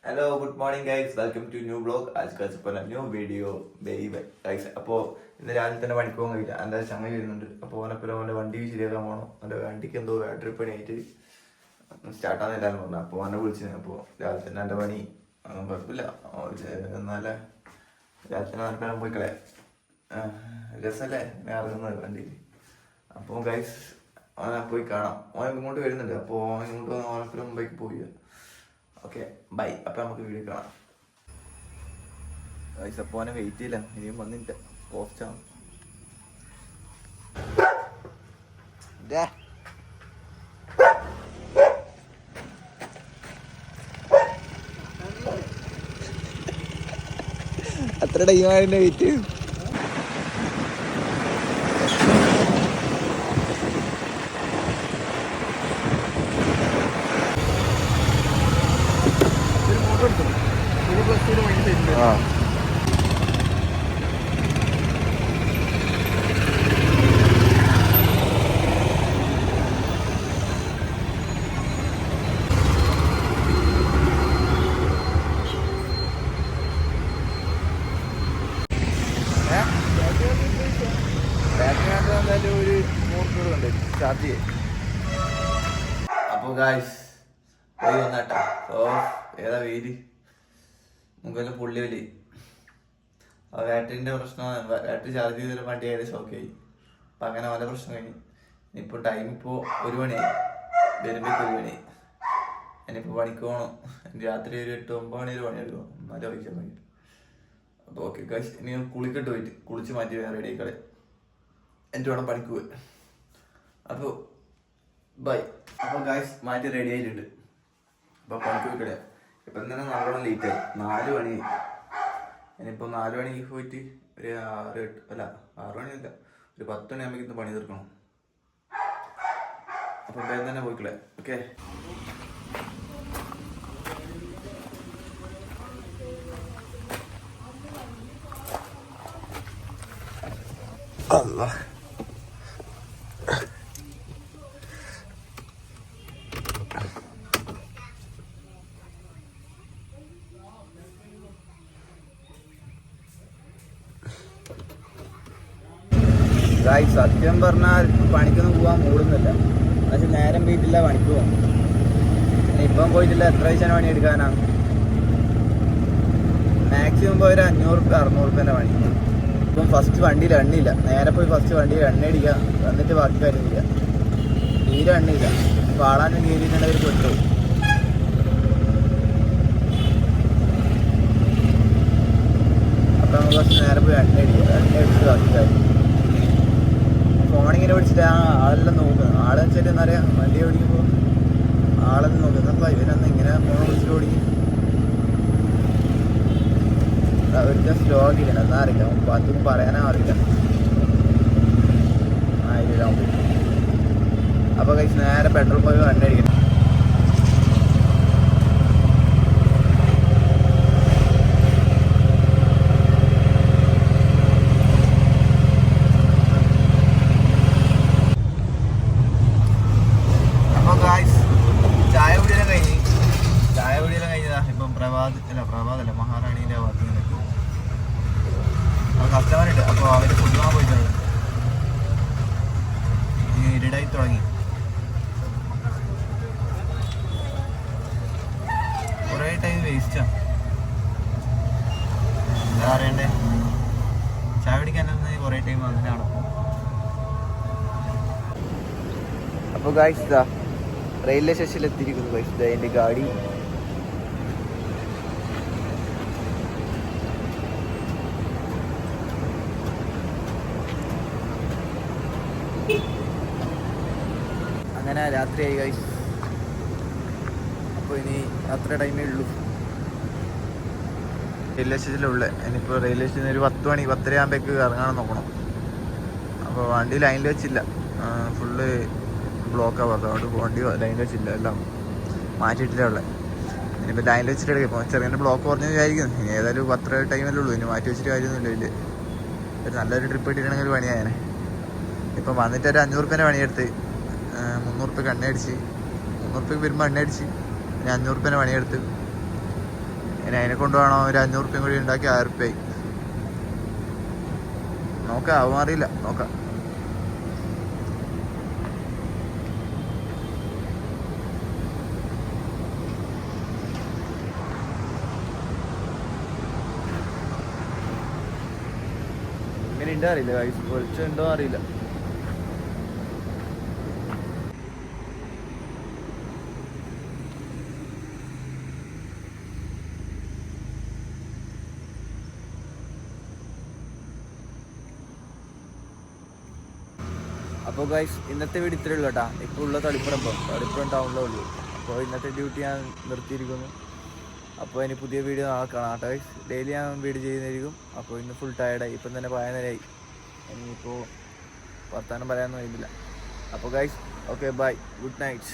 Hello good morning guys, welcome to new blog. आज का super new video baby guys. അപ്പോൾ ഇന്ന് രാവിലെ തന്നെ പണിക്ക് പോകാൻ കഴിയില്ല, എന്താ ചങ്ങ വരുന്നുണ്ട്. അപ്പോൾ ഓനപ്പോൾ അവൻ്റെ വണ്ടി ശരിയാക്കാൻ പോകണം. അവൻ്റെ വണ്ടിക്ക് എന്തോ ബാറ്ററി പണിയായിട്ട് സ്റ്റാർട്ടാകുന്നില്ലാന്ന് പറഞ്ഞു. അപ്പോൾ അവനെ വിളിച്ചു. അപ്പോൾ രാവിലെ തന്നെ എൻ്റെ പണി കുഴപ്പമില്ല, എന്നാലേ രാവിലെ തന്നെ നടക്കാൻ പോയി കളയാം. രസമല്ലേ ഞാൻ ഇറങ്ങുന്നത് വണ്ടിയിൽ. അപ്പോൾ ഗൈസ് അവനെ പോയി കാണാം. ഓൻ ഇങ്ങോട്ട് വരുന്നുണ്ട്. അപ്പോൾ ഓൻ ഇങ്ങോട്ട് ഓനപ്പോൾ മുമ്പേക്ക് പോയി. Okay bye. അപ്പം നമുക്ക് വീഡിയോ കാണാം. ഗൈസ് അപ്പോൾ അവനെ വെയിറ്റ് ചെയ്യില്ല, ഇനിയും വന്നിട്ട് പോസ്റ്റാണ്. അത്ര ടൈമായിട്ട് വെയിറ്റ്. ഒരു 100 രൂപ ഉണ്ട് ചാർജ് ചെയ്യും. അപ്പോൾ ഗായ്സ് പോയി വന്നാട്ടാ. ഓ ഏതാ വെയില്, മുകളിൽ പുള്ളി വലി. ആ ബാറ്ററിൻ്റെ പ്രശ്നം, ബാറ്ററി ചാർജ് ചെയ്തൊരു വണ്ടി ഏകദേശം ഓക്കെ ആയി. അപ്പം അങ്ങനെ പല പ്രശ്നം കഴിഞ്ഞു. ഇനിയിപ്പോൾ ടൈം ഇപ്പോൾ 1 മണിയായി, വരുമ്പോൾ 1 മണിയായി. ഇനിയിപ്പോൾ പണിക്ക് പോകണം. രാത്രി ഒരു 8-9 മണി ഒരു പണിയെടുക്കും, എന്നാലും പൈസ മതി. അപ്പോൾ ഓക്കെ ഗായ്സ്, ഇനി കുളിക്കട്ട് പോയിട്ട് കുളിച്ച് മാറ്റി റെഡി ആയിക്കളെ എന്നിട്ട് വേണം പണിക്ക് പോയി. അപ്പോൾ ബൈ. അപ്പോൾ ഗായ്സ് മാറ്റി റെഡി ആയിട്ടുണ്ട്. അപ്പോൾ പണിക്ക് പോയിക്കളെ. ഇപ്പം തന്നെ നല്ലോണം ലേറ്റായി, 4 മണിയായി. ഇനിയിപ്പോൾ 4 മണിക്ക് പോയിട്ട് ഒരു 6 മണിയല്ല, ഒരു 10 മണിയാകുമ്പോൾ ഇന്ന് പണി തീർക്കണം. അപ്പോൾ വേഗം തന്നെ പോയിക്കളെ. ഓക്കെ അല്ലാ. സത്യം പറഞ്ഞാൽ പണിക്കൊന്നും പോകാൻ മൂടുന്നില്ല. പക്ഷെ നേരം പോയിട്ടില്ല പണിക്ക് പോകാം. ഇപ്പം പോയിട്ടില്ല, എത്ര പൈസ പണി എടുക്കാനാണ്? മാക്സിമം പോയി ഒരു 500-600 രൂപേൻ്റെ പണി. ഇപ്പം ഫസ്റ്റ് വണ്ടിയിൽ എണ്ണയില്ല. നേരെ പോയി ഫസ്റ്റ് വണ്ടിയിൽ എണ്ണ അടിക്കുക, എന്നിട്ട് ബാക്കി കാര്യമില്ല. തീരെ എണ്ണയില്ല. പാളാനും കയറിയിട്ടുണ്ടെങ്കിൽ പെട്ടു. അപ്പം നമുക്ക് കുറച്ച് നേരെ പോയി എണ്ണ അടിക്കുക, എണ്ണ അടിച്ചിട്ട് ബാക്കി കാര്യം. ഫോണിങ്ങനെ പിടിച്ചിട്ട് ആളെല്ലാം നോക്കുന്നത്. ആളെന്ന് വെച്ചാൽ എന്താ പറയുക, വണ്ടി ഓടിക്കുമ്പോൾ ആളെന്ന് നോക്കുന്നത്. അപ്പം ഇവരന്ന് ഇങ്ങനെ ഫോൺ വിളിച്ചിട്ട് ഓടിക്കും. അവർക്ക് സ്ലോ ആക്കിയിട്ടുണ്ട്, എന്നാ അറിയില്ല. അതും പറയാനാ അറിയില്ല. അപ്പോൾ കഴിച്ച് നേരെ പെട്രോൾ പോയി വണ്ടി അടിക്കണം. പ്രഭാതല്ല മഹാറാണീൻ്റെ ഭാഗത്ത് നിൽക്കും. അപ്പോൾ കസ്റ്റമറുണ്ട്. അപ്പോൾ അവർ ഫുഡ് വാങ്ങാൻ പോയിട്ടുണ്ട്. ഇരുടായി തുടങ്ങി. കുറേ ടൈം വേസ്റ്റാണ്. എന്താ പറയണ്ടേ, ചായ പിടിക്കാനൊന്ന് കുറേ ടൈം അങ്ങനെ നടക്കും. അപ്പോൾ ഗായ്സ് ഇതാ റെയിൽവേ സ്റ്റേഷനിൽ എത്തിയിരിക്കുന്നു. ഗായ്സ് ഇതാ എൻ്റെ ഗാഡി. അങ്ങനെ രാത്രിയായി ഗൈസ്. അപ്പോൾ ഇനി അത്ര ടൈമേ ഉള്ളൂ. റെയിൽവേ സ്റ്റേഷനിലുള്ളത്. ഇനിയിപ്പോൾ റെയിൽവേ സ്റ്റേഷനിൽ ഒരു 10 മണി 10:30 ആകുമ്പോഴേക്ക് ഇറങ്ങാൻ നോക്കണം. അപ്പോൾ വണ്ടി ലൈനിൽ വെച്ചില്ല, ഫുള്ള് ബ്ലോക്കാണ്. അതുകൊണ്ട് വണ്ടി ലൈനിൽ വെച്ചില്ല, എല്ലാം മാറ്റിയിട്ടില്ല ഉള്ളത്. ഇനിയിപ്പോൾ ലൈനിൽ വെച്ചിട്ട് എടുക്കും. ഇപ്പോൾ ചെറിയ ബ്ലോക്ക് കുറഞ്ഞ് വിചാരിക്കുന്നു. ഇനി ഏതായാലും 10 ടൈമല്ലേ ഉള്ളൂ, ഇനി മാറ്റി വെച്ചിട്ട് കാര്യമൊന്നുമില്ല. ഇതിൽ നല്ലൊരു ട്രിപ്പ് ഇട്ടിട്ടുണ്ടെങ്കിൽ പണിയായനെ. ഇപ്പം വന്നിട്ട് ഒരു 500 രൂപേൻ്റെ പണിയെടുത്ത് 300 രൂപയ്ക്ക് എണ്ണ അടിച്ച് 300 രൂപയ്ക്ക് വരുമ്പോൾ എണ്ണ അടിച്ച് പിന്നെ 500 രൂപേൻ്റെ പണിയെടുത്ത് ഇനി അതിനെ കൊണ്ടുപോകണോ ഒരു 500 റുപ്യം കൂടി ഉണ്ടാക്കി 1000 റുപ്യ നോക്കാം. ആവും അറിയില്ല, നോക്കാം. ഇങ്ങനെ ഉണ്ടോ അറിയില്ല, വെളിച്ചുണ്ടോ അറിയില്ല. അപ്പോൾ ഗൈസ് ഇന്നത്തെ വീഡിയോ ഇത്രയേ ഉള്ളൂ കേട്ടോ. ഇപ്പോൾ ഉള്ള തളിപ്പുറം ടൗണിലേ ഉള്ളൂ. അപ്പോൾ ഇന്നത്തെ ഡ്യൂട്ടി ഞാൻ നിർത്തിയിരിക്കുന്നു. അപ്പോൾ ഇനി പുതിയ വീഡിയോ നാളെ കാണാം കേട്ടോ ഗൈസ്. ഡെയിലി ഞാൻ വീഡിയോ ചെയ്യുന്നതായിരിക്കും. അപ്പോൾ ഇന്ന് ഫുൾ ടയർഡായി, ഇപ്പം തന്നെ 11:30 ഇനിയിപ്പോൾ വർത്താനം പറയാനൊന്നും കഴിയില്ല. അപ്പോൾ guys okay bye, good night.